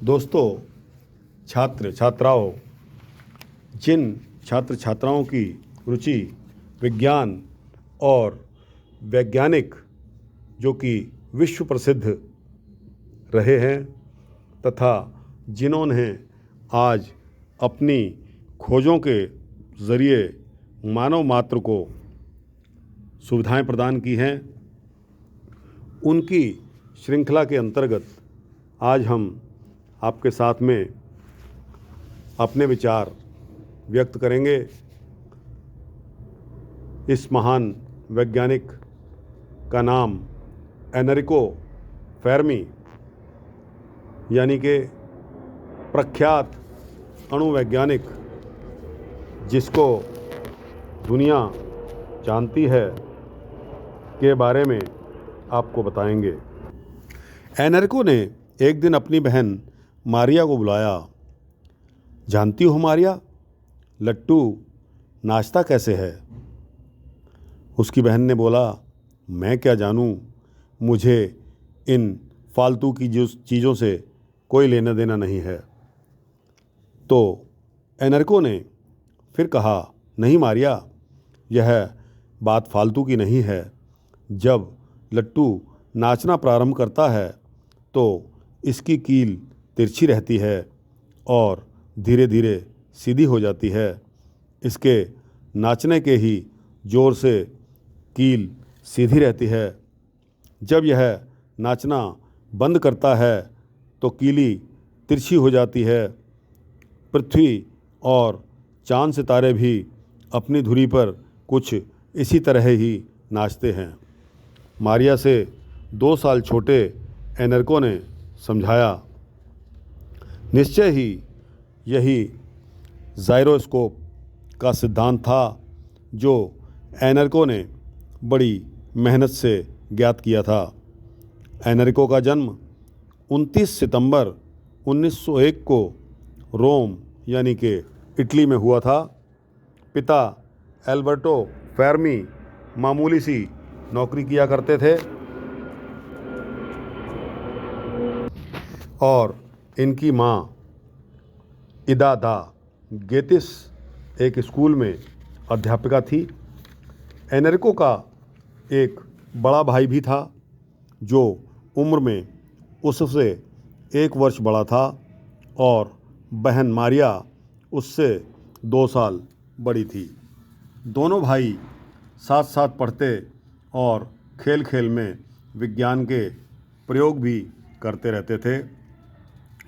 दोस्तों, छात्र छात्राओं, जिन छात्र छात्राओं की रुचि विज्ञान और वैज्ञानिक जो कि विश्व प्रसिद्ध रहे हैं तथा जिन्होंने आज अपनी खोजों के ज़रिए मानव मात्र को सुविधाएं प्रदान की हैं, उनकी श्रृंखला के अंतर्गत आज हम आपके साथ में अपने विचार व्यक्त करेंगे। इस महान वैज्ञानिक का नाम एनरिको फेर्मी यानी कि प्रख्यात अणुवैज्ञानिक जिसको दुनिया जानती है के बारे में आपको बताएंगे। एनरिको ने एक दिन अपनी बहन मारिया को बुलाया। जानती हो मारिया, लट्टू नाचता कैसे है? उसकी बहन ने बोला, मैं क्या जानूं, मुझे इन फालतू की चीज़ों से कोई लेना देना नहीं है। तो एनरिको ने फिर कहा, नहीं मारिया, यह बात फालतू की नहीं है। जब लट्टू नाचना प्रारंभ करता है तो इसकी कील तिरछी रहती है और धीरे धीरे सीधी हो जाती है। इसके नाचने के ही जोर से कील सीधी रहती है। जब यह नाचना बंद करता है तो कीली तिरछी हो जाती है। पृथ्वी और चांद सितारे भी अपनी धुरी पर कुछ इसी तरह ही नाचते हैं। मारिया से 2 साल छोटे एनरिको ने समझाया। निश्चय ही यही जाइरोस्कोप का सिद्धांत था जो एनरिको ने बड़ी मेहनत से ज्ञात किया था। एनरिको का जन्म 29 सितंबर 1901 को रोम यानी कि इटली में हुआ था। पिता एल्बर्टो फेर्मी मामूली सी नौकरी किया करते थे और इनकी माँ इदा दा गेतिस एक स्कूल में अध्यापिका थी। एनरिको का एक बड़ा भाई भी था जो उम्र में उससे 1 वर्ष बड़ा था और बहन मारिया उससे 2 साल बड़ी थी। दोनों भाई साथ साथ पढ़ते और खेल खेल में विज्ञान के प्रयोग भी करते रहते थे।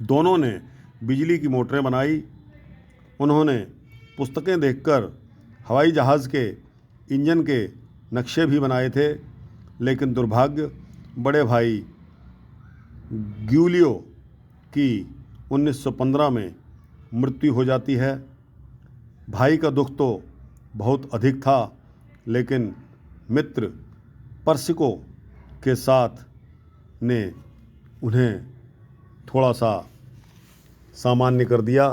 दोनों ने बिजली की मोटरें बनाई। उन्होंने पुस्तकें देखकर हवाई जहाज़ के इंजन के नक्शे भी बनाए थे, लेकिन दुर्भाग्य बड़े भाई ग्यूलियो की 1915 में मृत्यु हो जाती है। भाई का दुख तो बहुत अधिक था, लेकिन मित्र परसिको के साथ ने उन्हें थोड़ा सा सामान्य कर दिया।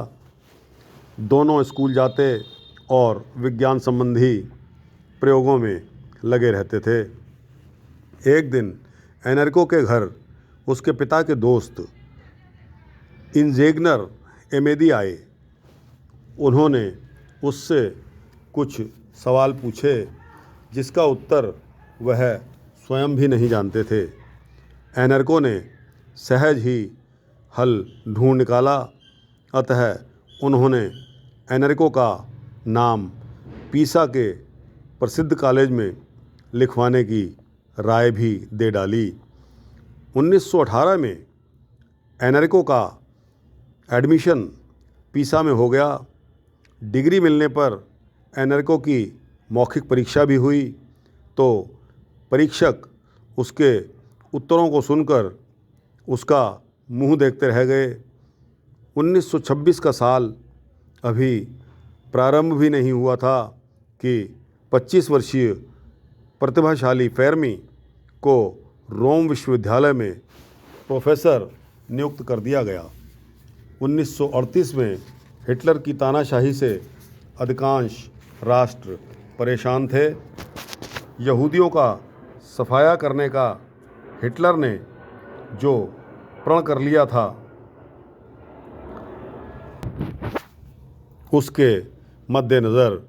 दोनों स्कूल जाते और विज्ञान संबंधी प्रयोगों में लगे रहते थे। एक दिन एनरिको के घर उसके पिता के दोस्त इंजेग्नर एमेदी आए। उन्होंने उससे कुछ सवाल पूछे जिसका उत्तर वह स्वयं भी नहीं जानते थे। एनरिको ने सहज ही हल ढूंढ निकाला। अतः उन्होंने एनरिको का नाम पीसा के प्रसिद्ध कॉलेज में लिखवाने की राय भी दे डाली। 1918 में एनरिको का एडमिशन पीसा में हो गया। डिग्री मिलने पर एनरिको की मौखिक परीक्षा भी हुई तो परीक्षक उसके उत्तरों को सुनकर उसका मुंह देखते रह गए। 1926 का साल अभी प्रारंभ भी नहीं हुआ था कि 25 वर्षीय प्रतिभाशाली फेर्मी को रोम विश्वविद्यालय में प्रोफेसर नियुक्त कर दिया गया। 1938 में हिटलर की तानाशाही से अधिकांश राष्ट्र परेशान थे। यहूदियों का सफाया करने का हिटलर ने जो प्रण कर लिया था उसके मद्देनज़र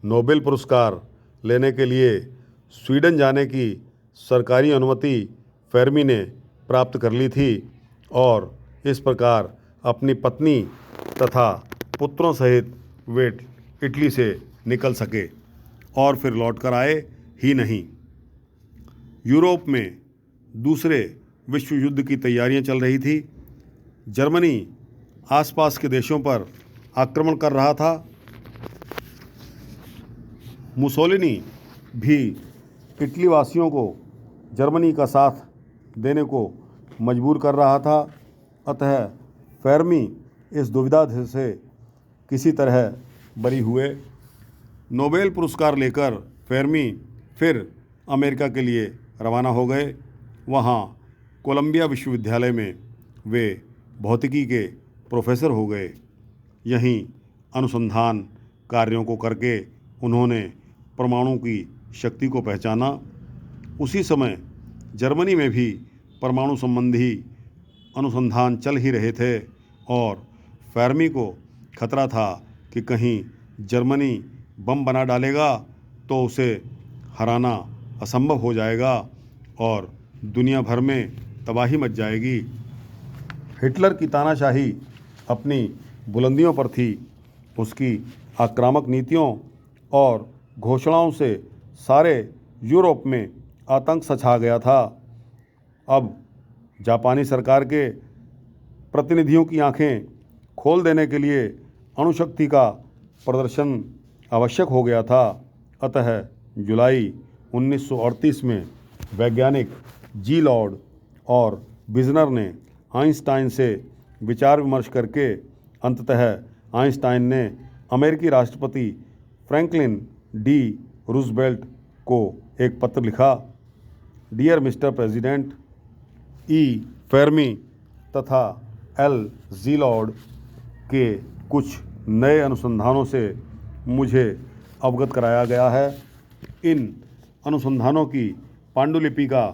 नोबेल पुरस्कार लेने के लिए स्वीडन जाने की सरकारी अनुमति फेर्मी ने प्राप्त कर ली थी और इस प्रकार अपनी पत्नी तथा पुत्रों सहित वे इटली से निकल सके और फिर लौट कर आए ही नहीं। यूरोप में दूसरे विश्व युद्ध की तैयारियां चल रही थी। जर्मनी आसपास के देशों पर आक्रमण कर रहा था। मुसोलिनी भी इटली वासियों को जर्मनी का साथ देने को मजबूर कर रहा था। अतः फेर्मी इस दुविधा से किसी तरह बरी हुए। नोबेल पुरस्कार लेकर फेर्मी फिर अमेरिका के लिए रवाना हो गए। वहाँ कोलंबिया विश्वविद्यालय में वे भौतिकी के प्रोफेसर हो गए। यहीं अनुसंधान कार्यों को करके उन्होंने परमाणु की शक्ति को पहचाना। उसी समय जर्मनी में भी परमाणु संबंधी अनुसंधान चल ही रहे थे और फेर्मी को खतरा था कि कहीं जर्मनी बम बना डालेगा तो उसे हराना असंभव हो जाएगा और दुनिया भर में तबाही मच जाएगी। हिटलर की तानाशाही अपनी बुलंदियों पर थी। उसकी आक्रामक नीतियों और घोषणाओं से सारे यूरोप में आतंक सा छा गया था। अब जापानी सरकार के प्रतिनिधियों की आंखें खोल देने के लिए अणुशक्ति का प्रदर्शन आवश्यक हो गया था। अतः जुलाई 1938 में वैज्ञानिक जी लॉर्ड और विजनर ने आइंस्टाइन से विचार विमर्श करके अंततः आइंस्टाइन ने अमेरिकी राष्ट्रपति फ्रैंकलिन डी रूजवेल्ट को एक पत्र लिखा। डियर मिस्टर प्रेसिडेंट, ई फेर्मी तथा एल जी लॉर्ड के कुछ नए अनुसंधानों से मुझे अवगत कराया गया है। इन अनुसंधानों की पांडुलिपि का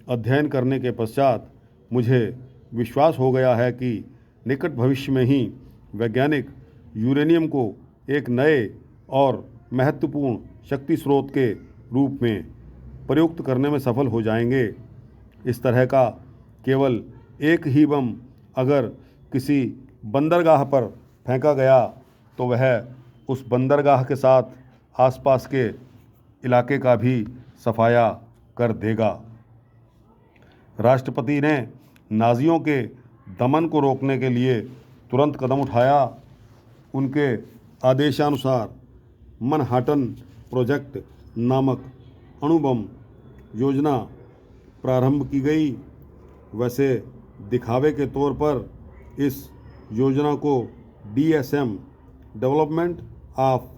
अध्ययन करने के पश्चात मुझे विश्वास हो गया है कि निकट भविष्य में ही वैज्ञानिक यूरेनियम को एक नए और महत्वपूर्ण शक्ति स्रोत के रूप में प्रयुक्त करने में सफल हो जाएंगे। इस तरह का केवल एक ही बम अगर किसी बंदरगाह पर फेंका गया तो वह उस बंदरगाह के साथ आसपास के इलाके का भी सफाया कर देगा। राष्ट्रपति ने नाजियों के दमन को रोकने के लिए तुरंत कदम उठाया। उनके आदेशानुसार मनहाटन प्रोजेक्ट नामक अणुबम योजना प्रारंभ की गई। वैसे दिखावे के तौर पर इस योजना को DSM development of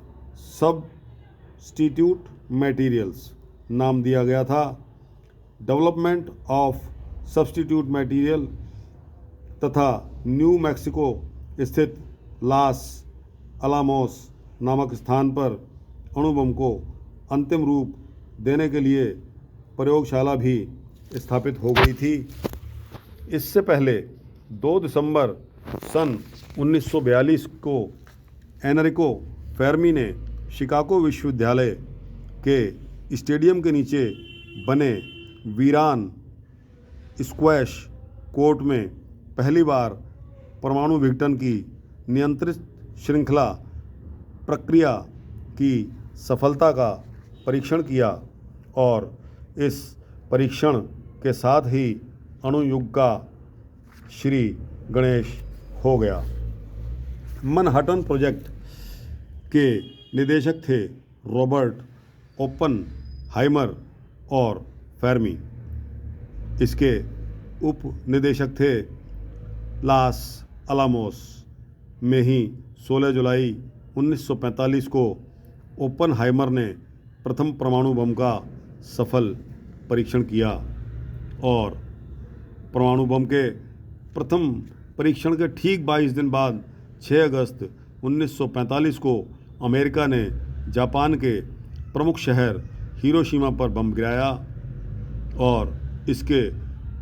substitute materials नाम दिया गया था। डेवलपमेंट ऑफ सब्स्टिट्यूट मटेरियल तथा न्यू मैक्सिको स्थित लास अलामोस नामक स्थान पर अणुबम को अंतिम रूप देने के लिए प्रयोगशाला भी स्थापित हो गई थी। इससे पहले 2 दिसंबर सन 1942 को एनरिको फेर्मी ने शिकागो विश्वविद्यालय के स्टेडियम के नीचे बने वीरान स्क्वैश कोर्ट में पहली बार परमाणु विघटन की नियंत्रित श्रृंखला प्रक्रिया की सफलता का परीक्षण किया और इस परीक्षण के साथ ही अणुयुग का श्री गणेश हो गया। मनहट्टन प्रोजेक्ट के निदेशक थे रॉबर्ट ओपनहाइमर और फेर्मी। इसके उप निदेशक थे लास अलामोस में ही 16 जुलाई 1945 को ओपनहाइमर ने प्रथम परमाणु बम का सफल परीक्षण किया और परमाणु बम के प्रथम परीक्षण के ठीक 22 दिन बाद 6 अगस्त 1945 को अमेरिका ने जापान के प्रमुख शहर हिरोशिमा पर बम गिराया और इसके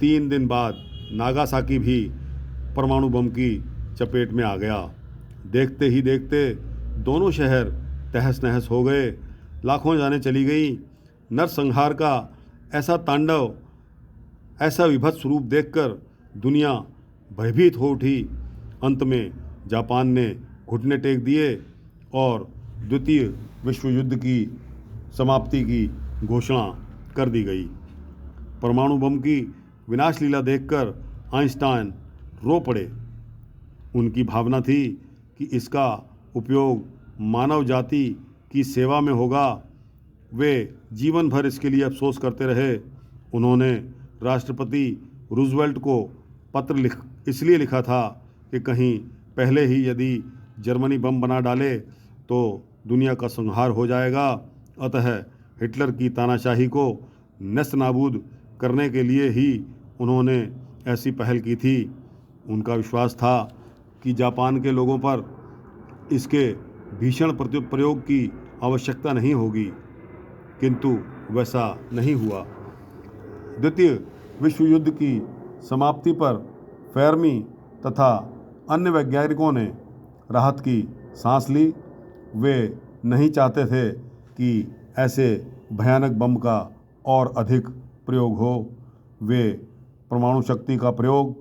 3 दिन बाद नागासाकी भी परमाणु बम की चपेट में आ गया। देखते ही देखते दोनों शहर तहस नहस हो गए, लाखों जानें चली गई। नरसंहार का ऐसा तांडव, ऐसा विभत्स रूप देखकर दुनिया भयभीत हो उठी। अंत में जापान ने घुटने टेक दिए और द्वितीय विश्व युद्ध की समाप्ति की घोषणा कर दी गई। परमाणु बम की विनाश लीला देखकर आइंस्टाइन रो पड़े। उनकी भावना थी कि इसका उपयोग मानव जाति की सेवा में होगा। वे जीवन भर इसके लिए अफसोस करते रहे। उन्होंने राष्ट्रपति रूजवेल्ट को पत्र इसलिए लिखा था कि कहीं पहले ही यदि जर्मनी बम बना डाले तो दुनिया का संहार हो जाएगा। अतः हिटलर की तानाशाही को नस्त नाबूद करने के लिए ही उन्होंने ऐसी पहल की थी। उनका विश्वास था कि जापान के लोगों पर इसके भीषण प्रयोग की आवश्यकता नहीं होगी, किंतु वैसा नहीं हुआ। द्वितीय विश्व युद्ध की समाप्ति पर फेर्मी तथा अन्य वैज्ञानिकों ने राहत की सांस ली। वे नहीं चाहते थे कि ऐसे भयानक बम का और अधिक प्रयोग हो। वे परमाणु शक्ति का प्रयोग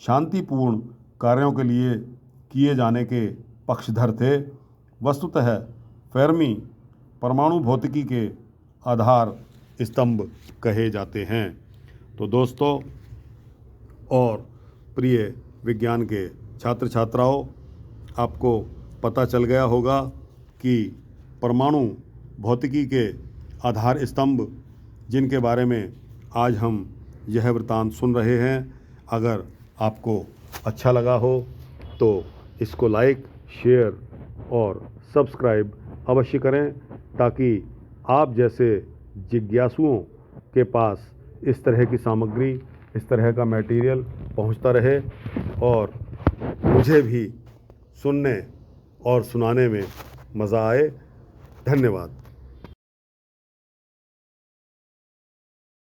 शांतिपूर्ण कार्यों के लिए किए जाने के पक्षधर थे। वस्तुतः फेर्मी परमाणु भौतिकी के आधार स्तंभ कहे जाते हैं। तो दोस्तों और प्रिय विज्ञान के छात्र छात्राओं, आपको पता चल गया होगा कि परमाणु भौतिकी के आधार स्तंभ जिनके बारे में आज हम यह वृतांत सुन रहे हैं, अगर आपको अच्छा लगा हो तो इसको लाइक, शेयर और सब्सक्राइब अवश्य करें, ताकि आप जैसे जिज्ञासुओं के पास इस तरह की सामग्री, इस तरह का मटेरियल पहुंचता रहे और मुझे भी सुनने और सुनाने में मज़ा आए। धन्यवाद।